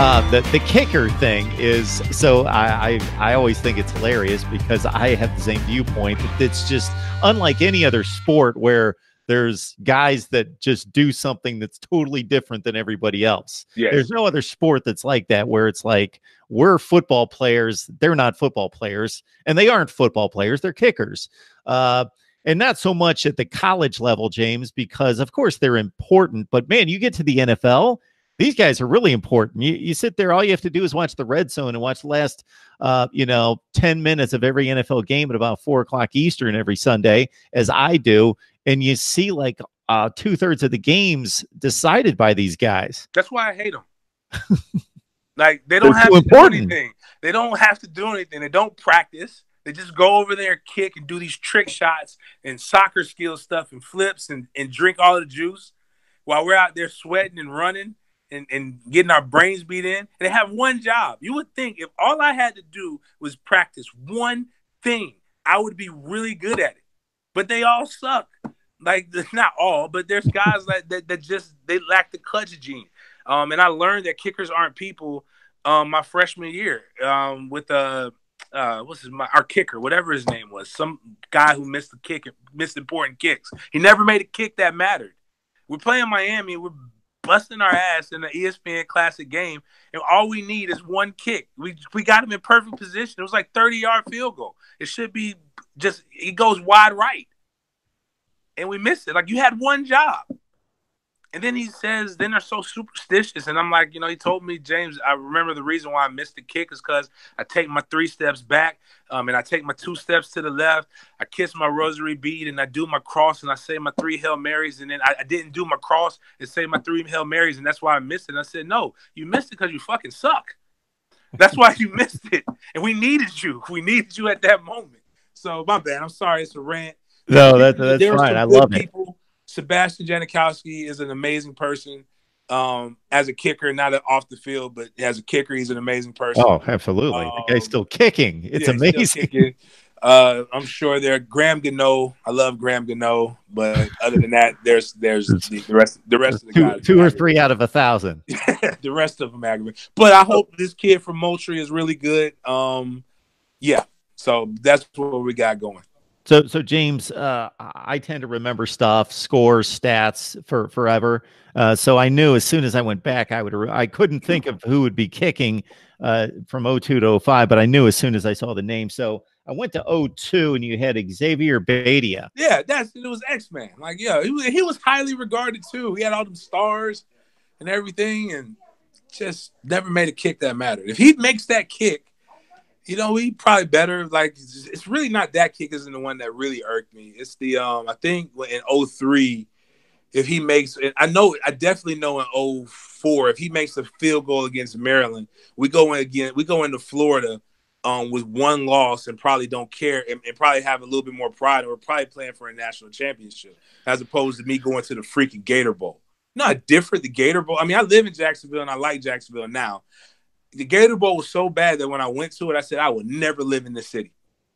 The kicker thing is, so I always think it's hilarious because I have the same viewpoint. It's just unlike any other sport where there's guys that just do something that's totally different than everybody else. Yes. There's no other sport that's like that, where it's like, we're football players, they're not football players, and they aren't football players, they're kickers. And not so much at the college level, James, because of course they're important, but man, you get to the NFL, these guys are really important. You sit there, all you have to do is watch the red zone and watch the last 10 minutes of every NFL game at about 4 o'clock Eastern every Sunday, as I do, and you see like 2/3 of the games decided by these guys. That's why I hate them. Like, they don't have to do anything. They don't have to do anything. They don't practice. They just go over there, kick, and do these trick shots and soccer skill stuff and flips and drink all the juice while we're out there sweating and running and getting our brains beat in. And they have one job. You would think if all I had to do was practice one thing, I would be really good at it. But they all suck. Like, not all, but there's guys that just, they lack the clutch gene. And I learned that kickers aren't people my freshman year with our kicker, whatever his name was, some guy who missed important kicks. He never made a kick that mattered. We're playing Miami. We're busting our ass in the ESPN Classic game, and all we need is one kick. We got him in perfect position. It was like 30-yard field goal. It should be just, he goes wide right, and we missed it. Like, you had one job. And then he says, then they're so superstitious. And I'm like, he told me, James, I remember the reason why I missed the kick is because I take my 3 steps back and I take my 2 steps to the left. I kiss my rosary bead and I do my cross and I say my 3 Hail Marys. And then I didn't do my cross and say my 3 Hail Marys. And that's why I missed it. And I said, no, you missed it because you fucking suck. That's why you missed it. And we needed you. We needed you at that moment. So my bad. I'm sorry. It's a rant. No, that's fine. I love it. Sebastian Janikowski is an amazing person as a kicker, not off the field, but as a kicker, he's an amazing person. Oh, absolutely. The guy's still kicking. It's amazing. Kicking. I'm sure Graham Gano. I love Graham Gano, but other than that, there's the rest of the guys. 2 or 3 out of 1,000. The rest of them aggravate. But I hope this kid from Moultrie is really good. Yeah. So that's what we got going. So James, I tend to remember stuff, scores, stats for forever. So I knew as soon as I went back, I couldn't think of who would be kicking from 02 to 05, but I knew as soon as I saw the name. So I went to 02 and you had Xavier Badia. Yeah, it was X-Man. Like, yeah, he was highly regarded too. He had all them stars and everything, and just never made a kick that mattered. If he makes that kick, he probably better. Like, it's really not that kick isn't the one that really irked me. It's the I think in 03, if he makes, I definitely know in 04, if he makes a field goal against Maryland, we go into Florida with one loss and probably don't care and probably have a little bit more pride, and we're probably playing for a national championship as opposed to me going to the freaking Gator Bowl. Not different, the Gator Bowl. I mean, I live in Jacksonville and I like Jacksonville now. The Gator Bowl was so bad that when I went to it, I said I would never live in this city.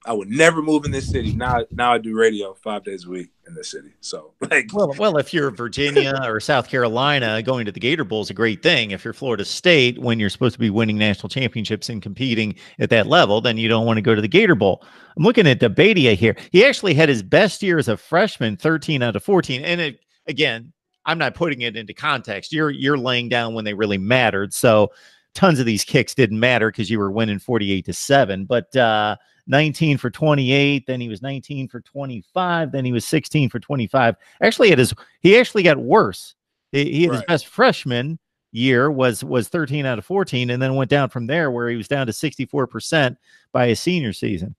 I would never move in this city. Now I do radio 5 days a week in this city. So, like, well, if you're Virginia or South Carolina, going to the Gator Bowl is a great thing. If you're Florida State, when you're supposed to be winning national championships and competing at that level, then you don't want to go to the Gator Bowl. I'm looking at Badia here. He actually had his best year as a freshman, 13 out of 14. And again, I'm not putting it into context. You're laying down when they really mattered. So tons of these kicks didn't matter because you were winning 48-7, but 19 for 28, then he was 19 for 25, then he was 16 for 25. Actually, he actually got worse. He had his best freshman year was 13 out of 14, and then went down from there where he was down to 64% by his senior season.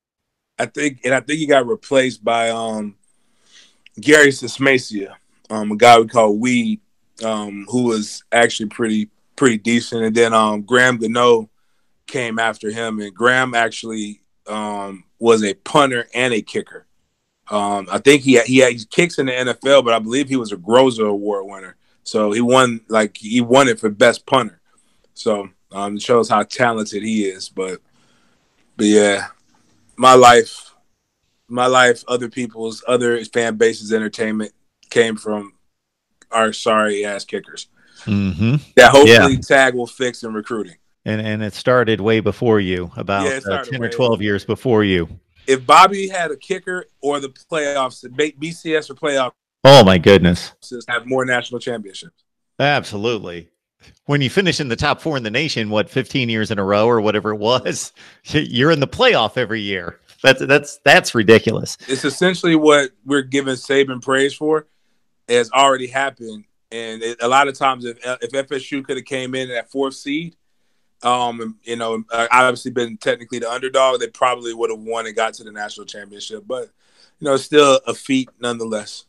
I think he got replaced by Gary Sismacia, a guy we call Weed, who was actually pretty decent. And then Graham Gano came after him, and Graham actually was a punter and a kicker. I think he had kicks in the NFL, but I believe he was a Groza Award winner. So he won it for best punter. So it shows how talented he is. But yeah, my life, other fan bases' entertainment came from our sorry ass kickers. that hopefully Tag will fix in recruiting. And it started way before you, about 10 or 12 years before you. If Bobby had a kicker or the playoffs, BCS or playoffs, oh my goodness, have more national championships. Absolutely. When you finish in the top 4 in the nation, 15 years in a row or whatever it was, you're in the playoff every year. That's ridiculous. It's essentially what we're giving Saban praise for has already happened. And a lot of times if FSU could have came in at 4th seed, obviously been technically the underdog, they probably would have won and got to the national championship. But, it's still a feat nonetheless.